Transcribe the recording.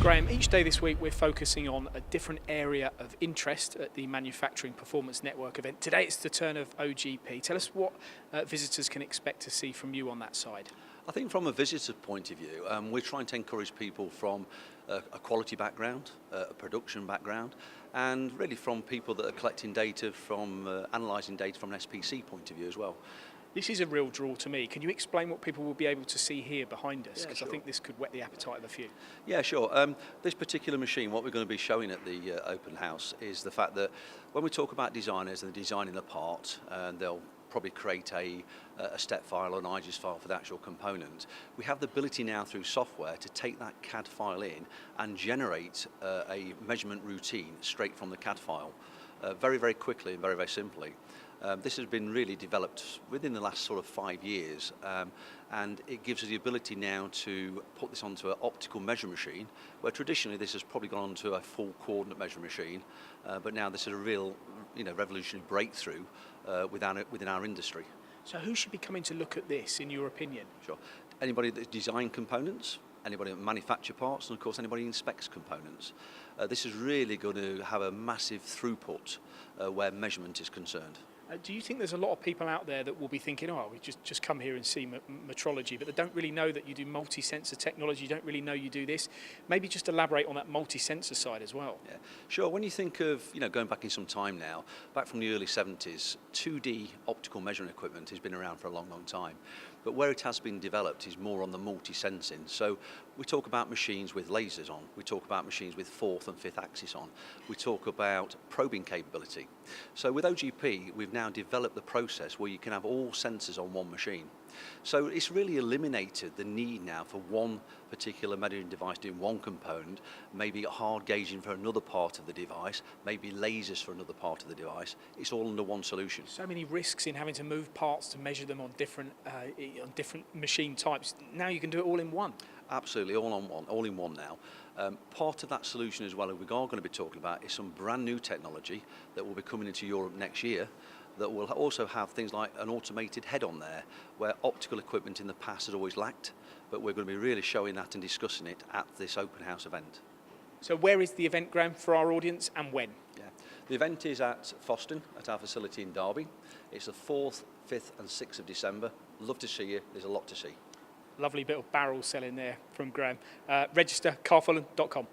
Graham, each day this week we're focusing on a different area of interest at the Manufacturing Performance Network event. Today it's the turn of OGP. Tell us what visitors can expect to see from you on that side. I think from a visitor point of view, we're trying to encourage people from a quality background, a production background, and really from people that are collecting data from, analysing data from an SPC point of view as well. This is a real draw to me. Can you explain what people will be able to see here behind us? Yeah, Because sure. I think this could whet the appetite of a few. Yeah, sure. This particular machine, what we're going to be showing at the open house is the fact that when we talk about designers and designing the part, they'll probably create a step file or an IGES file for the actual component. We have the ability now through software to take that CAD file in and generate a measurement routine straight from the CAD file very, very quickly and very, very simply. This has been really developed within the last sort of 5 years, and it gives us the ability now to put this onto an optical measure machine, where traditionally this has probably gone onto a full coordinate measure machine, but now this is a real, revolutionary breakthrough within our industry. So who should be coming to look at this, in your opinion? Sure. Anybody that design components, anybody that manufacture parts, and of course anybody who inspects components. This is really going to have a massive throughput where measurement is concerned. Do you think there's a lot of people out there that will be thinking, oh, we just come here and see metrology, but they don't really know that you do multi-sensor technology, you don't really know you do this? Maybe just elaborate on that multi-sensor side as well. Yeah, sure. When you think of, going back in some time now, back from the early 70s, 2D optical measuring equipment has been around for a long, long time. But where it has been developed is more on the multi-sensing. So we talk about machines with lasers on, we talk about machines with fourth and fifth axis on, we talk about probing capability. So with OGP, we've now developed the process where you can have all sensors on one machine. So it's really eliminated the need now for one particular measuring device doing one component, maybe hard gauging for another part of the device, maybe lasers for another part of the device. It's all under one solution. So many risks in having to move parts to measure them on different machine types. Now you can do it all in one. Absolutely, all in one now. Part of that solution as well, we are going to be talking about, is some brand new technology that will be coming into Europe next year that will also have things like an automated head on there, where optical equipment in the past has always lacked, but we're going to be really showing that and discussing it at this open house event. So where is the event, Graham, for our audience, and when? Yeah. The event is at Foston, at our facility in Derby. It's the 4th, 5th and 6th of December. Love to see you, there's a lot to see. Lovely bit of barrel selling there from Graham. Register carfulham.com.